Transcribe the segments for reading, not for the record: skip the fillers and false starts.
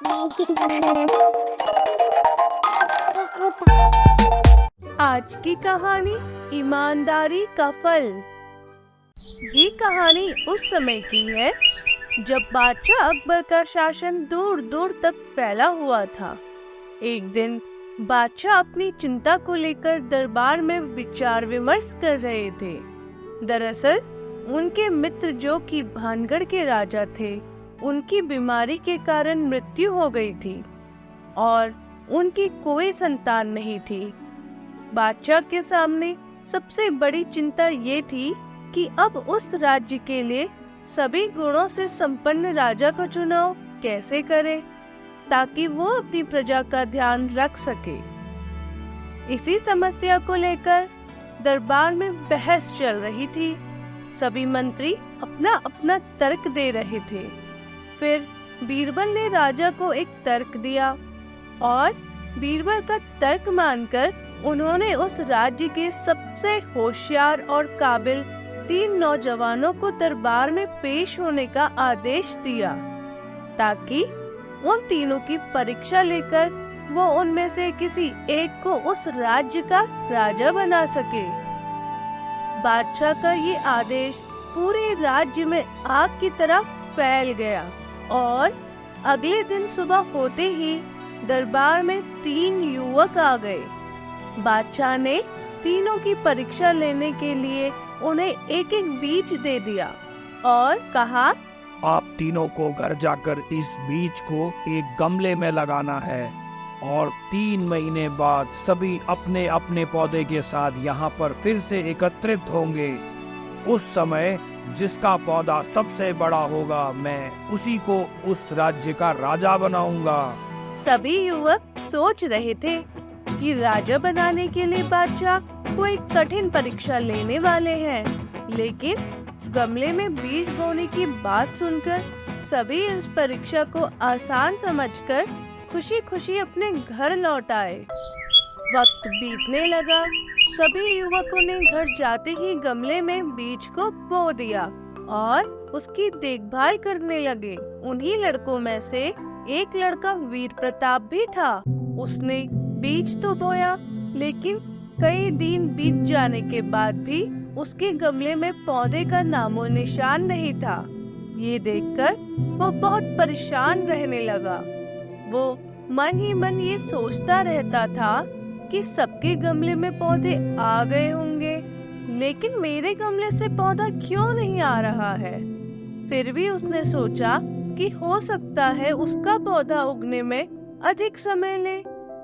आज की कहानी ईमानदारी का फल। ये कहानी उस समय की है जब बादशाह अकबर का शासन दूर दूर तक फैला हुआ था। एक दिन बादशाह अपनी चिंता को लेकर दरबार में विचार विमर्श कर रहे थे। दरअसल उनके मित्र जो कि भानगढ़ के राजा थे, उनकी बीमारी के कारण मृत्यु हो गई थी और उनकी कोई संतान नहीं थी। बादशाह के सामने सबसे बड़ी चिंता ये थी कि अब उस राज्य के लिए सभी गुणों से संपन्न राजा का चुनाव कैसे करे ताकि वो अपनी प्रजा का ध्यान रख सके। इसी समस्या को लेकर दरबार में बहस चल रही थी। सभी मंत्री अपना अपना तर्क दे रहे थे। फिर बीरबल ने राजा को एक तर्क दिया और बीरबल का तर्क मानकर उन्होंने उस राज्य के सबसे होशियार और काबिल 3 नौजवानों को दरबार में पेश होने का आदेश दिया ताकि उन तीनों की परीक्षा लेकर वो उनमें से किसी एक को उस राज्य का राजा बना सके। बादशाह का ये आदेश पूरे राज्य में आग की तरह फैल गया और अगले दिन सुबह होते ही दरबार में 3 युवक आ गए। बादशाह ने तीनों की परीक्षा लेने के लिए उन्हें एक एक बीज दे दिया और कहा, आप तीनों को घर जाकर इस बीज को एक गमले में लगाना है और 3 महीने बाद सभी अपने अपने पौधे के साथ यहाँ पर फिर से एकत्रित होंगे। उस समय जिसका पौधा सबसे बड़ा होगा, मैं उसी को उस राज्य का राजा बनाऊंगा। सभी युवक सोच रहे थे कि राजा बनाने के लिए बादशाह कोई कठिन परीक्षा लेने वाले हैं, लेकिन गमले में बीज बोने की बात सुनकर सभी इस परीक्षा को आसान समझकर खुशी खुशी अपने घर लौट आए। वक्त बीतने लगा। सभी युवकों ने घर जाते ही गमले में बीज को बो दिया और उसकी देखभाल करने लगे। उन्हीं लड़कों में से एक लड़का वीर प्रताप भी था। उसने बीज तो बोया, लेकिन कई दिन बीत जाने के बाद भी उसके गमले में पौधे का नामो निशान नहीं था। ये देखकर वो बहुत परेशान रहने लगा। वो मन ही मन ये सोचता रहता था कि सबके गमले में पौधे आ गए होंगे, लेकिन मेरे गमले से पौधा क्यों नहीं आ रहा है। फिर भी उसने सोचा कि हो सकता है उसका पौधा उगने में अधिक समय ले,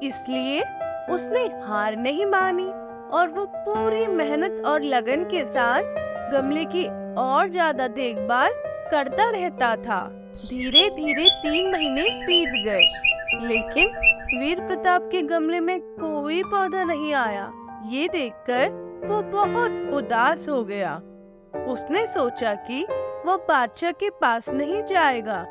इसलिए उसने हार नहीं मानी और वो पूरी मेहनत और लगन के साथ गमले की और ज्यादा देखभाल करता रहता था। धीरे धीरे 3 महीने बीत गए, लेकिन वीर प्रताप के गमले में कोई पौधा नहीं आया। ये देखकर वो बहुत उदास हो गया। उसने सोचा कि वो बादशाह के पास नहीं जाएगा,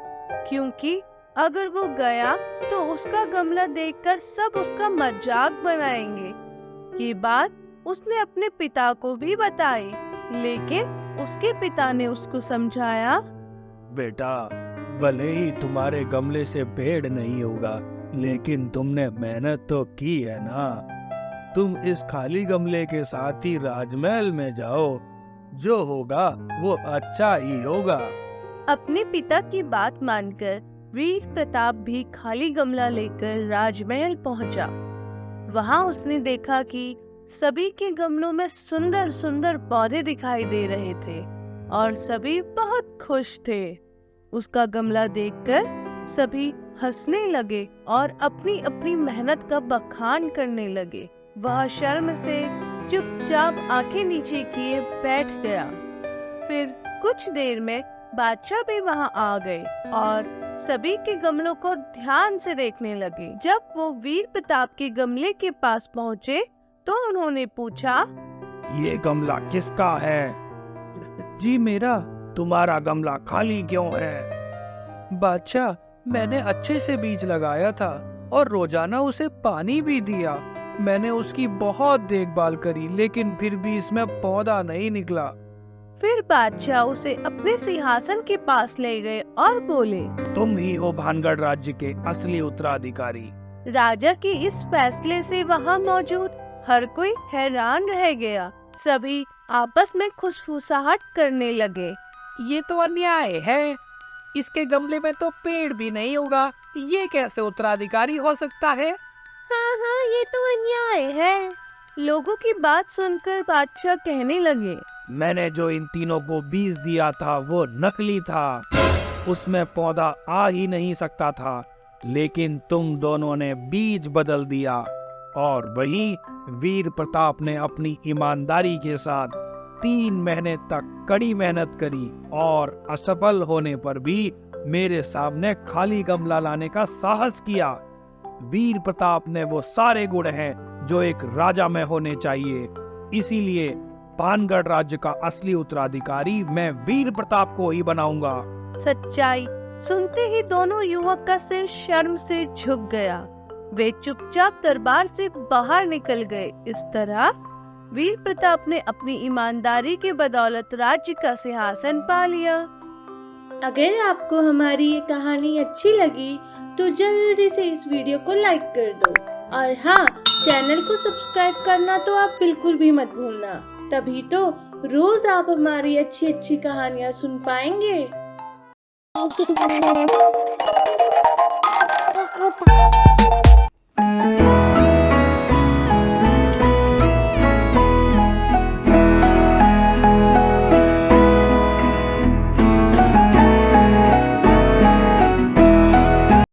क्योंकि अगर वो गया तो उसका गमला देखकर सब उसका मजाक बनाएंगे। ये बात उसने अपने पिता को भी बताई, लेकिन उसके पिता ने उसको समझाया, बेटा, भले ही तुम्हारे गमले से पेड़ नहीं होगा, लेकिन तुमने मेहनत तो की है ना। तुम इस खाली गमले के साथ ही राजमहल में जाओ, जो होगा वो अच्छा ही होगा। अपने पिता की बात मानकर वीर प्रताप भी खाली गमला लेकर राजमहल पहुंचा। वहां उसने देखा कि सभी के गमलों में सुंदर सुंदर पौधे दिखाई दे रहे थे और सभी बहुत खुश थे। उसका गमला देखकर सभी हंसने लगे और अपनी अपनी मेहनत का बखान करने लगे। वह शर्म से चुपचाप आंखें नीचे किए बैठ गया। फिर कुछ देर में बादशाह भी वहां आ गए और सभी के गमलों को ध्यान से देखने लगे। जब वो वीर प्रताप के गमले के पास पहुँचे तो उन्होंने पूछा, ये गमला किसका है? जी मेरा। तुम्हारा गमला खाली क्यों है? बादशाह, मैंने अच्छे से बीज लगाया था और रोजाना उसे पानी भी दिया। मैंने उसकी बहुत देखभाल करी, लेकिन फिर भी इसमें पौधा नहीं निकला। फिर बादशाह उसे अपने सिंहासन के पास ले गए और बोले, तुम ही हो भानगढ़ राज्य के असली उत्तराधिकारी। राजा के इस फैसले से वहाँ मौजूद हर कोई हैरान रह गया। सभी आपस में खुशफुसाहट करने लगे। ये तो अन्याय है, इसके गमले में तो पेड़ भी नहीं होगा, ये कैसे उत्तराधिकारी हो सकता है? हाँ, ये तो अन्याय है। लोगों की बात सुनकर बादशाह कहने लगे, मैंने जो इन तीनों को बीज दिया था वो नकली था, उसमें पौधा आ ही नहीं सकता था, लेकिन तुम दोनों ने बीज बदल दिया। और वही वीर प्रताप ने अपनी ईमानदारी के साथ 3 महीने तक कड़ी मेहनत करी और असफल होने पर भी मेरे सामने खाली गमला लाने का साहस किया। वीर प्रताप में वो सारे गुण हैं जो एक राजा में होने चाहिए, इसीलिए भानगढ़ राज्य का असली उत्तराधिकारी मैं वीर प्रताप को ही बनाऊंगा। सच्चाई सुनते ही दोनों युवक का सिर शर्म से झुक गया। वे चुपचाप दरबार से बाहर निकल गए। इस तरह वीर प्रताप ने अपनी ईमानदारी के बदौलत राज्य का सिंहासन पा लिया। अगर आपको हमारी ये कहानी अच्छी लगी तो जल्दी से इस वीडियो को लाइक कर दो और हाँ, चैनल को सब्सक्राइब करना तो आप बिल्कुल भी मत भूलना, तभी तो रोज आप हमारी अच्छी अच्छी कहानियाँ सुन पाएंगे।